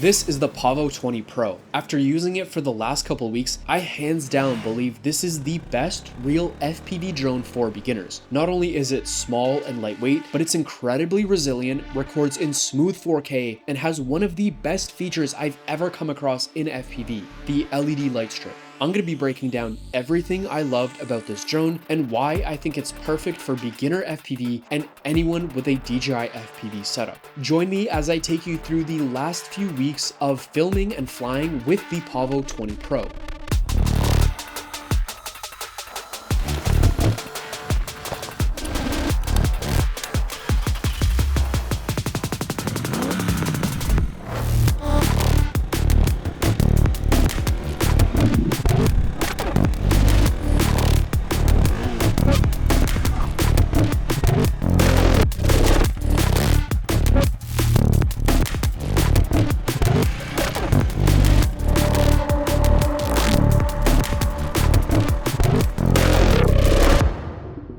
This is the Pavo20 Pro. After using it for the last couple weeks, I hands down believe this is the best real FPV drone for beginners. Not only is it small and lightweight, but it's incredibly resilient, records in smooth 4K, and has one of the best features I've ever come across in FPV, the LED light strip. I'm going to be breaking down everything I loved about this drone and why I think it's perfect for beginner FPV and anyone with a DJI FPV setup. Join me as I take you through the last few weeks of filming and flying with the Pavo20 Pro.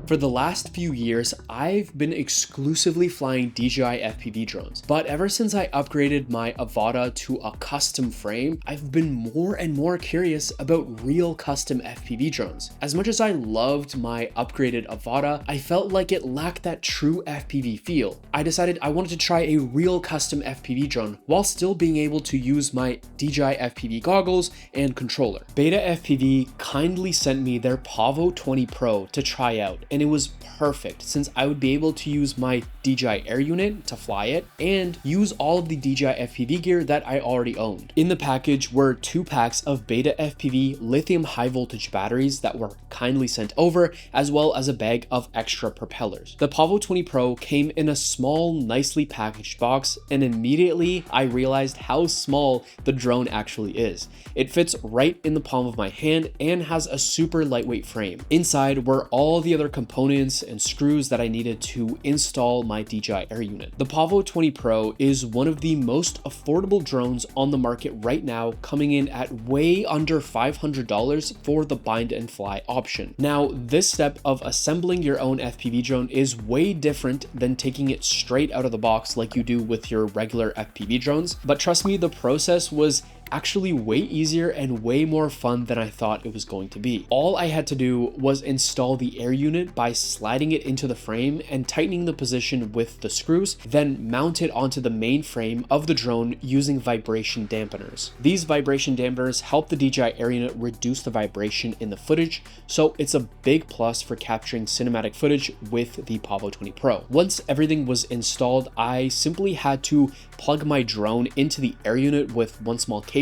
For the last few years, I've been exclusively flying DJI FPV drones, but ever since I upgraded my Avata to a custom frame, I've been more and more curious about real custom FPV drones. As much as I loved my upgraded Avata, I felt like it lacked that true FPV feel. I decided I wanted to try a real custom FPV drone while still being able to use my DJI FPV goggles and controller. BetaFPV kindly sent me their Pavo20 Pro to try out, and it was perfect since I would be able to use my DJI Air unit to fly it and use all of the DJI FPV gear that I already owned. In the package were 2 packs of BetaFPV lithium high voltage batteries that were kindly sent over, as well as a bag of extra propellers. The Pavo20 Pro came in a small, nicely packaged box, and immediately I realized how small the drone actually is. It fits right in the palm of my hand and has a super lightweight frame. Inside were all the other components and screws that I needed to install my DJI Air unit. The Pavo20 Pro is one of the most affordable drones on the market right now, coming in at way under $500 for the bind and fly option. Now, this step of assembling your own FPV drone is way different than taking it straight out of the box like you do with your regular FPV drones, but trust me, the process was actually way easier and way more fun than I thought it was going to be. All I had to do was install the air unit by sliding it into the frame and tightening the position with the screws, then mount it onto the main frame of the drone using vibration dampeners. These vibration dampeners help the DJI Air unit reduce the vibration in the footage, so it's a big plus for capturing cinematic footage with the Pavo20 Pro. Once everything was installed, I simply had to plug my drone into the air unit with one small cable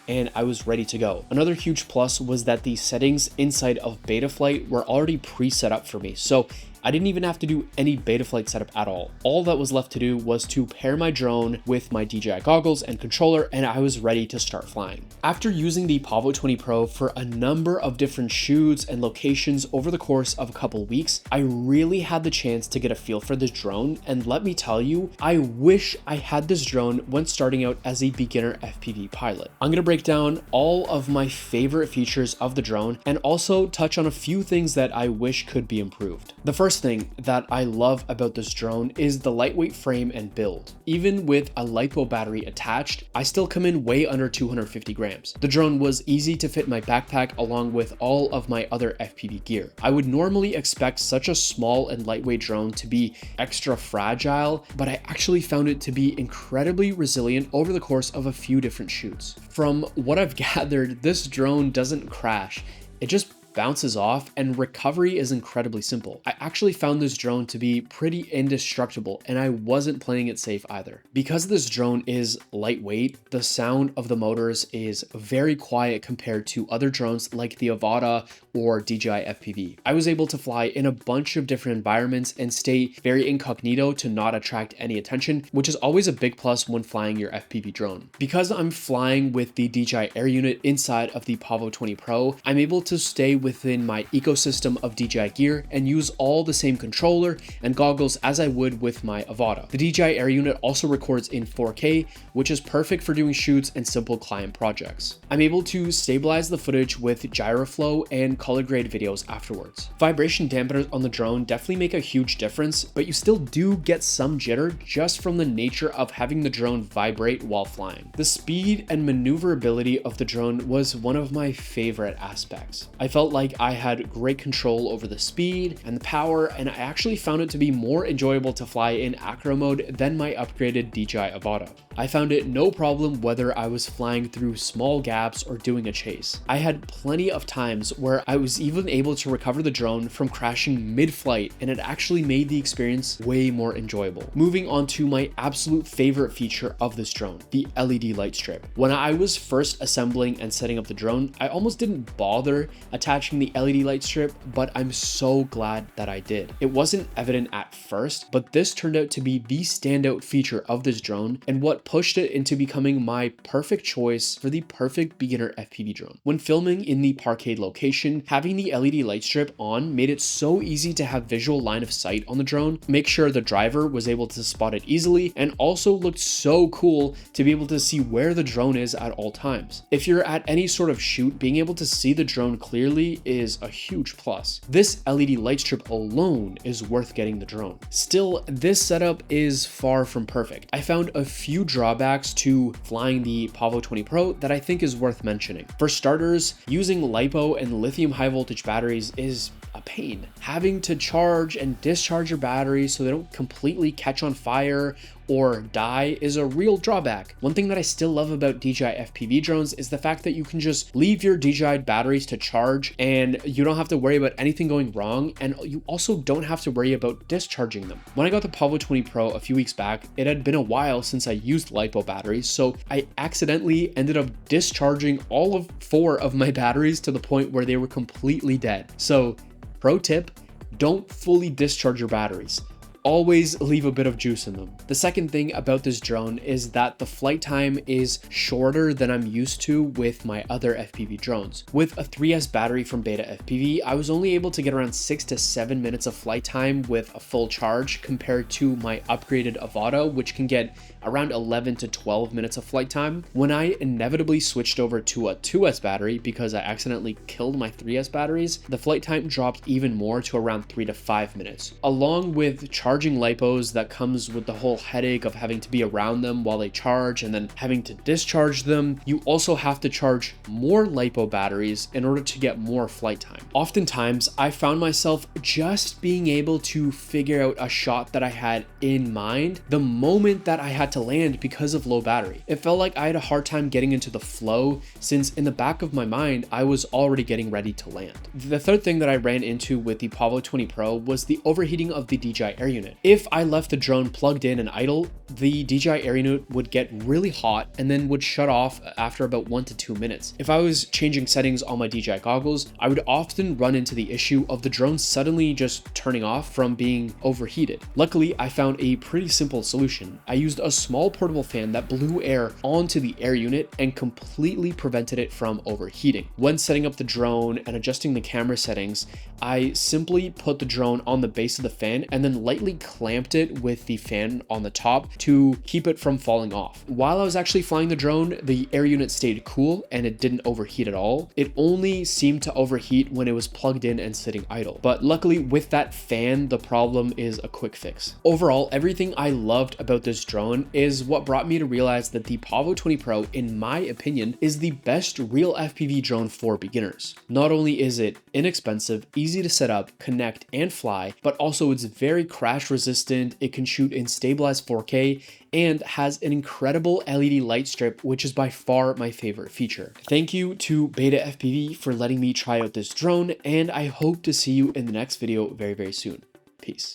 and I was ready to go. Another huge plus was that the settings inside of Betaflight were already pre-set up for me, so I didn't even have to do any Betaflight setup at all. All that was left to do was to pair my drone with my DJI goggles and controller, and I was ready to start flying. After using the Pavo20 Pro for a number of different shoots and locations over the course of a couple weeks, I really had the chance to get a feel for this drone, and let me tell you, I wish I had this drone when starting out as a beginner FPV pilot. I'm gonna break down all of my favorite features of the drone and also touch on a few things that I wish could be improved. The first thing that I love about this drone is the lightweight frame and build. Even with a LiPo battery attached, I still come in way under 250 grams. The drone was easy to fit in my backpack along with all of my other FPV gear. I would normally expect such a small and lightweight drone to be extra fragile, but I actually found it to be incredibly resilient over the course of a few different shoots. From what I've gathered, this drone doesn't crash. It just bounces off, and recovery is incredibly simple. I actually found this drone to be pretty indestructible, and I wasn't playing it safe either. Because this drone is lightweight, the sound of the motors is very quiet compared to other drones like the Avata or DJI FPV. I was able to fly in a bunch of different environments and stay very incognito to not attract any attention, which is always a big plus when flying your FPV drone. Because I'm flying with the DJI Air unit inside of the Pavo20 Pro, I'm able to stay within my ecosystem of DJI gear and use all the same controller and goggles as I would with my Avata. The DJI Air unit also records in 4K, which is perfect for doing shoots and simple client projects. I'm able to stabilize the footage with gyroflow and color grade videos afterwards. Vibration dampeners on the drone definitely make a huge difference, but you still do get some jitter just from the nature of having the drone vibrate while flying. The speed and maneuverability of the drone was one of my favorite aspects. I felt like I had great control over the speed and the power, and I actually found it to be more enjoyable to fly in acro mode than my upgraded DJI Avata. I found it no problem whether I was flying through small gaps or doing a chase. I had plenty of times where I was even able to recover the drone from crashing mid-flight, and it actually made the experience way more enjoyable. Moving on to my absolute favorite feature of this drone, the LED light strip. When I was first assembling and setting up the drone, I almost didn't bother attaching the LED light strip, but I'm so glad that I did. It wasn't evident at first, but this turned out to be the standout feature of this drone and what pushed it into becoming my perfect choice for the perfect beginner FPV drone. When filming in the parkade location, having the LED light strip on made it so easy to have visual line of sight on the drone, make sure the driver was able to spot it easily, and also looked so cool to be able to see where the drone is at all times. If you're at any sort of shoot, being able to see the drone clearly is a huge plus. This LED light strip alone is worth getting the drone. Still, this setup is far from perfect. I found a few drawbacks to flying the Pavo20 Pro that I think is worth mentioning. For starters, using LiPo and lithium high voltage batteries is a pain. Having to charge and discharge your batteries so they don't completely catch on fire or die is a real drawback. One thing that I still love about DJI FPV drones is the fact that you can just leave your DJI batteries to charge and you don't have to worry about anything going wrong, and you also don't have to worry about discharging them. When I got the Pavo20 Pro a few weeks back, it had been a while since I used LiPo batteries, so I accidentally ended up discharging all of 4 of my batteries to the point where they were completely dead. So, pro tip, don't fully discharge your batteries. Always leave a bit of juice in them. The second thing about this drone is that the flight time is shorter than I'm used to with my other FPV drones. With a 3S battery from BetaFPV, I was only able to get around 6 to 7 minutes of flight time with a full charge compared to my upgraded Avata, which can get around 11 to 12 minutes of flight time. When I inevitably switched over to a 2S battery because I accidentally killed my 3S batteries, the flight time dropped even more to around 3 to 5 minutes. Along with charging LiPos, that comes with the whole headache of having to be around them while they charge and then having to discharge them. You also have to charge more LiPo batteries in order to get more flight time. Oftentimes, I found myself just being able to figure out a shot that I had in mind the moment that I had to land because of low battery. It felt like I had a hard time getting into the flow since in the back of my mind, I was already getting ready to land. The third thing that I ran into with the Pavo20 Pro was the overheating of the DJI Air unit. If I left the drone plugged in and idle, the DJI Air unit would get really hot and then would shut off after about 1 to 2 minutes. If I was changing settings on my DJI goggles, I would often run into the issue of the drone suddenly just turning off from being overheated. Luckily, I found a pretty simple solution. I used a small portable fan that blew air onto the air unit and completely prevented it from overheating. When setting up the drone and adjusting the camera settings, I simply put the drone on the base of the fan and then lightly clamped it with the fan on the top to keep it from falling off. While I was actually flying the drone, the air unit stayed cool and it didn't overheat at all. It only seemed to overheat when it was plugged in and sitting idle. But luckily with that fan, the problem is a quick fix. Overall, everything I loved about this drone is what brought me to realize that the Pavo20 Pro, in my opinion, is the best real FPV drone for beginners. Not only is it inexpensive, easy to set up, connect, and fly, but also it's very crash resistant, it can shoot in stabilized 4K, and has an incredible LED light strip, which is by far my favorite feature. Thank you to BetaFPV for letting me try out this drone, and I hope to see you in the next video very, very soon. Peace.